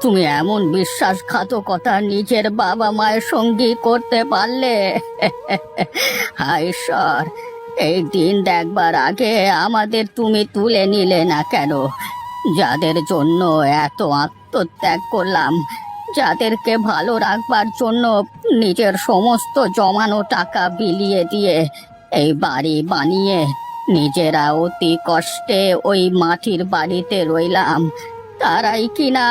তুমি এমন বিশ্বাসঘাতকতা নিজের বাবা মায়ের সঙ্গী করতে পারলে? হায় ঈশ্বর, এই দিন দেখবার আগে আমাদের তুমি তুলে নিলে না কেন? যাদের জন্য এত আত্মত্যাগ করলাম, যাদেরকে ভালো রাখবার জন্য নিজের সমস্ত জমানো টাকা বিলিয়ে দিয়ে এই বাড়ি বানিয়ে নিজেরা অতি কষ্টে ওই মাটির বাড়িতে রইলাম, তারাই কিনা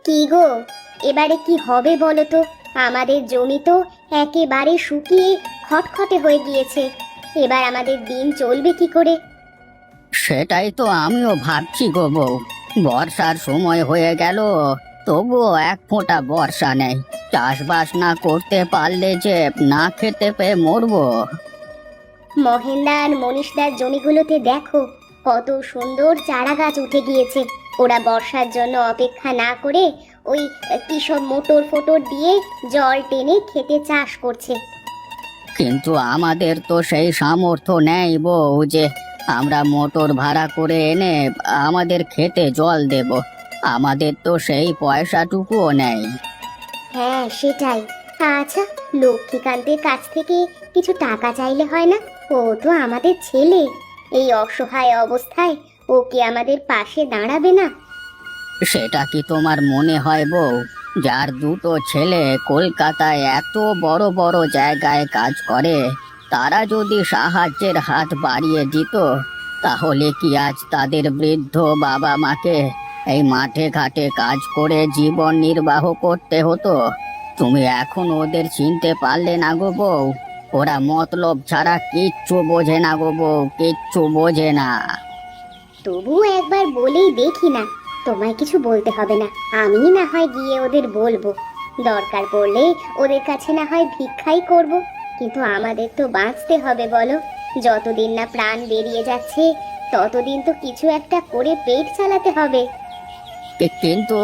কি গো, এবারে কি হবে বলো তো? আমাদের জমি তো একেবারে শুকিয়ে খটখটে হয়ে গিয়েছে। এবার আমাদের দিন চলবে কি করে? সেটাই তো আমিও ভাবছি গো বউ। বর্ষার সময় হয়ে গেল, তবুও এক ফোঁটা বর্ষা নেই। চাষবাস না করতে পারলে যে না খেতে পেয়ে মরবো। মহেন্দা আর মনীষদার জমিগুলোতে দেখো, কত সুন্দর চারা গাছ উঠে গিয়েছে। ওরা বর্ষার জন্য অপেক্ষা না করে ওই কিসব মোটর ফোটর দিয়ে জল টেনে খেতে চাষ করছে। কিন্তু আমাদের তো সেই সামর্থ্য নেই বউ যে আমরা মোটর ভাড়া করে এনে আমাদের খেতে জল দেব। আমাদের তো সেই পয়সাটুকুও নেই। হ্যাঁ, সেটাই। আচ্ছা, লক্ষ্মীকান্তের কাছ থেকে কিছু টাকা চাইলে হয় না? ও তো আমাদের ছেলে। এই অসহায় অবস্থায় ও কি আমাদের পাশে দাঁড়াবে না? সেটা কি তোমার মনে হয় বউ? যার দুটো ছেলে কলকাতায় এত বড় বড় জায়গায় কাজ করে, তারা যদি সাহায্যের হাত বাড়িয়ে দিত, তাহলে কি আজ তাদের বৃদ্ধ বাবা মাকে এই মাঠে ঘাটে কাজ করে জীবন নির্বাহ করতে হতো? তুমি এখন ওদের চিনতে পারলে না গো বউ? ওরা মতলব ছাড়া কিচ্ছু বোঝে না গো বউ, কিচ্ছু বোঝে না। তবুও একবার বলেই দেখি না। তোমায় কিছু বলতে হবে না, আমি না হয় গিয়ে ওদের বলবো। দরকার পড়লে ওদের কাছে না হয় ভিক্ষাই করব। কিন্তু আমাদের তো বাঁচতে হবে বলো। যতদিন না প্রাণ বেরিয়ে যাচ্ছে, ততদিন তো কিছু একটা করে পেট চালাতে হবে। কিন্তু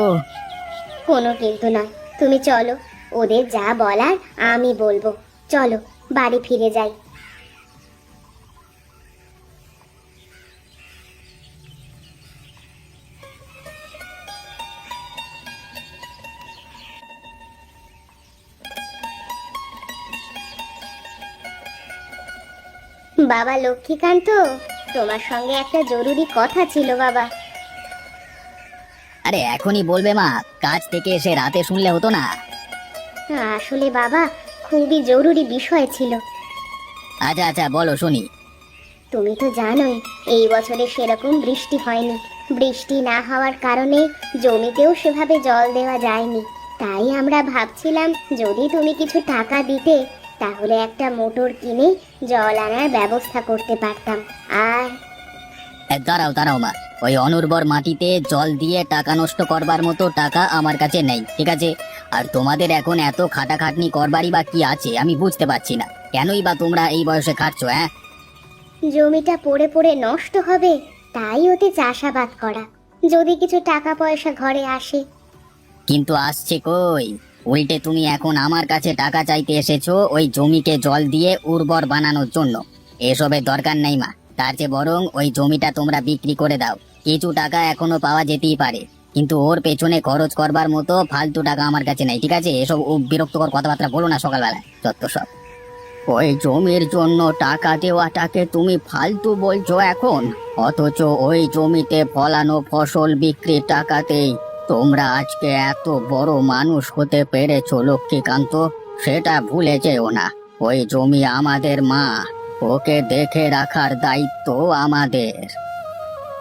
কোনো কিন্তু নয়, তুমি চলো। ওদের যা বলার আমি বলবো। চলো, বাড়ি ফিরে যাই। বাবা লক্ষ্মীকান্ত, তোমার সঙ্গে একটা জরুরি কথা ছিল বাবা। আরে এখনই বলবে মা, কাজ থেকে এসে রাতে শুনলে হতো না? আসলে বাবা, খুবই জরুরি বিষয় ছিল। আচ্ছা আচ্ছা, বলো শুনি। তুমি তো জানোই, এই বছরে সেরকম বৃষ্টি হয়নি। বৃষ্টি না হওয়ার কারণে জমিতেও সেভাবে জল দেওয়া যায়নি। তাই আমরা ভাবছিলাম, যদি তুমি কিছু টাকা দিতে, তাহলে একটা মোটর কিনে জল আনার ব্যবস্থা করতে পারতাম। আর দাঁড়াও দাঁড়াও মা, ওই অনুর্বর মাটিতে জল দিয়ে টাকা নষ্ট করবার মতো টাকা আমার কাছে নেই, ঠিক আছে? আর তোমাদের এখন এত খাটাখাটনি করবারই বা কি আছে আমি বুঝতে পারছি না। কেনই বা তোমরা এই বয়সে খাটছো? হ্যাঁ, জমিটা পড়ে পড়ে নষ্ট হবে, তাই ওতে চাষাবাদ করা। যদি কিছু টাকা পয়সা ঘরে আসে। কিন্তু আসছে কই? উল্টে তুমি এখন আমার কাছে টাকা চাইতে এসেছো ওই জমিকে জল দিয়ে উর্বর বানানোর জন্য। এসবের দরকার নাই মা, তার চেয়ে বরং ওই জমিটা তোমরা বিক্রি করে দাও। কিছু টাকা এখনো পাওয়া যেতেই পারে, কিন্তু ওর পেছনে খরচ করবার মতো ফালতু টাকা আমার কাছে নাই, ঠিক আছে? এসব বিরক্তকর কথাবার্তা বলো না সকালবেলায়, যত সব। ওই জমির জন্য টাকা দেওয়াটাকে তুমি ফালতু বলছো এখন, অথচ ওই জমিতে ফলানো ফসল বিক্রির টাকাতেই তোমরা আজকে এত বড় মানুষ হতে পেরেছো লক্ষ্মীকান্ত। সেটা ভুলে যেও না। ওই জমি আমাদের মা, ওকে দেখে রাখার দায়িত্ব আমাদের।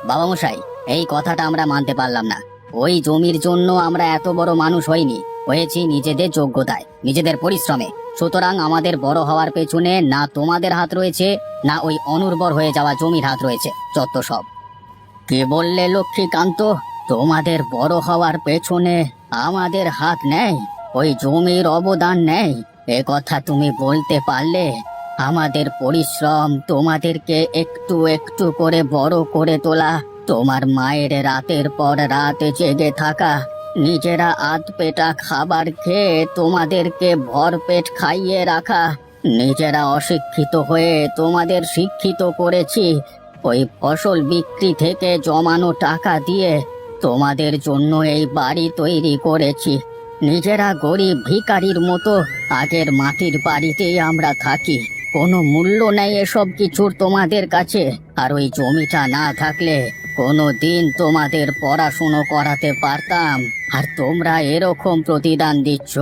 বাবা মশাই, এই কথাটা আমরা মানতে পারলাম না। ওই জমির জন্য আমরা এত বড় মানুষ হইনি, হয়েছি নিজেদের যোগ্যতায়, নিজেদের পরিশ্রমে। সুতরাং আমাদের বড় হওয়ার পেছনে না তোমাদের হাত রয়েছে, না ওই অনুর্বর হয়ে যাওয়া জমির হাত রয়েছে, যত সব। কে বললে লক্ষ্মীকান্ত? তোমাদের বড় হওয়ার পেছনে আমাদের হাত নেই, ওই জমির অবদান নেই? এ কথা তুমি বলতে পারলে? আমাদের পরিশ্রম, তোমাদেরকে একটু একটু করে বড় করে তোলা, তোমার মায়ের রাতের পর রাত জেগে থাকা, নিজেরা আধ পেটা খাবার খেয়ে তোমাদেরকে ভরপেট খাইয়ে রাখা, নিজেরা অশিক্ষিত হয়ে তোমাদের শিক্ষিত করেছি, ওই ফসল বিক্রি থেকে জমানো টাকা দিয়ে তোমাদের জন্য এই বাড়ি তৈরি করেছি। নিজেরা গরিব ভিখারির মতো আগের মাটির বাড়িতেই আমরা থাকি। কোনো মূল্য নেই এসব কিছুর তোমাদের কাছে। আর ওই জমিটা না থাকলে কোনো দিন তোমাদের পড়াশুনো করাতে পারতাম, আর তোমরা এরকম প্রতিদান দিচ্ছ।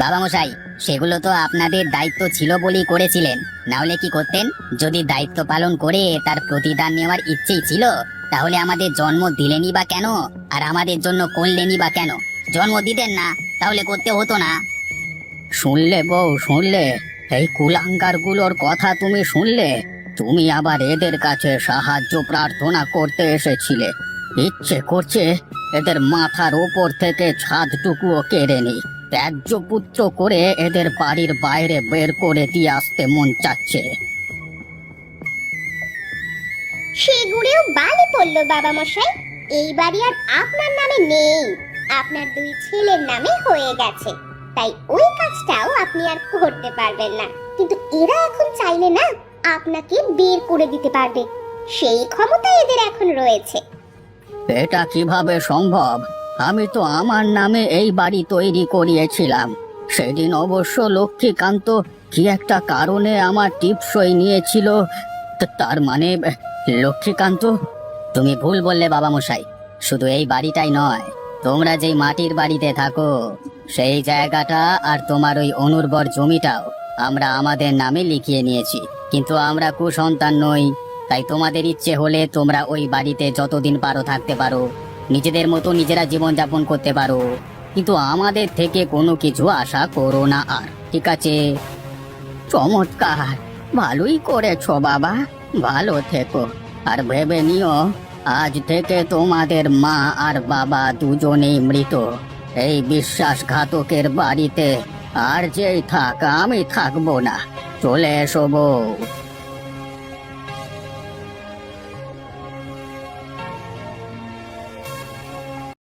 বাবা মশাই, সেগুলো তো আপনাদের দায়িত্ব ছিল বলেই করেছিলেন, না হলে কি করতেন? যদি দায়িত্ব পালন করে তার প্রতিদান নেওয়ার ইচ্ছেই ছিল, তাহলে আমাদের জন্ম দিলেনই বা কেন? আর আমাদের জন্য করলেনই বা কেন? জন্ম দিতেন না, তাহলে করতে হতো না। শুনলে বউ, শুনলে? এই কুলাঙ্গারগুলোর কথা তুমি শুনলে? তুমি আবার এদের কাছে সাহায্য প্রার্থনা করতে এসেছিলে। ইচ্ছে করছে এদের মাথার ওপর থেকে ছাদটুকুও কেড়ে নি, ত্যায্য পুত্র করে এদের বাড়ির বাইরে বের করে দিয়ে আসতে মন চাচ্ছে। সেগুড়েও বালি পড়লো বাবা মশাই। এই বাড়ি আর আপনার নামে নেই, আপনার দুই ছেলের নামে হয়ে গেছে। তাই ওই কাজটাও আপনি আর করতে পারবেন না। কিন্তু এরা এখন চাইলে না আপনাকে বের করে দিতে পারবে, সেই ক্ষমতা এদের এখন রয়েছে। এটা কিভাবে সম্ভব? আমি তো আমার নামে এই বাড়ি তৈরি করিয়েছিলাম। সেদিন অবশ্য লক্ষ্মীকান্ত কি একটা কারণে আমার টিপসই নিয়েছিল। তার মানে লক্ষ্মীকান্ত? তুমি ভুল বললে বাবা মশাই। শুধু এই বাড়িটাই নয়, তোমরা যেই মাটির বাড়িতে থাকো সেই জায়গাটা আর তোমার ওই অনুর্বর জমিটাও আমরা আমাদের নামে লিখিয়ে নিয়েছি। কিন্তু আমরা কুসন্তান নই, তাই তোমাদের ইচ্ছে হলে তোমরা ওই বাড়িতে যতদিন পারো থাকতে পারো, নিজেদের মতো নিজেরা জীবন যাপন করতে পারো, কিন্তু আমাদের থেকে কোনো কিছু আশা করো না আর, ঠিক আছে? চমৎকার, ভালোই করেছো বাবা, ভালো থেকো। আর ভেবে নিও, আজ থেকে তোমাদের মা আর বাবা দুজনেই মৃত। এই বিশ্বাসঘাতকের বাড়িতে আর যেই থাক, আমি থাকবো না। চলে এসো বউ।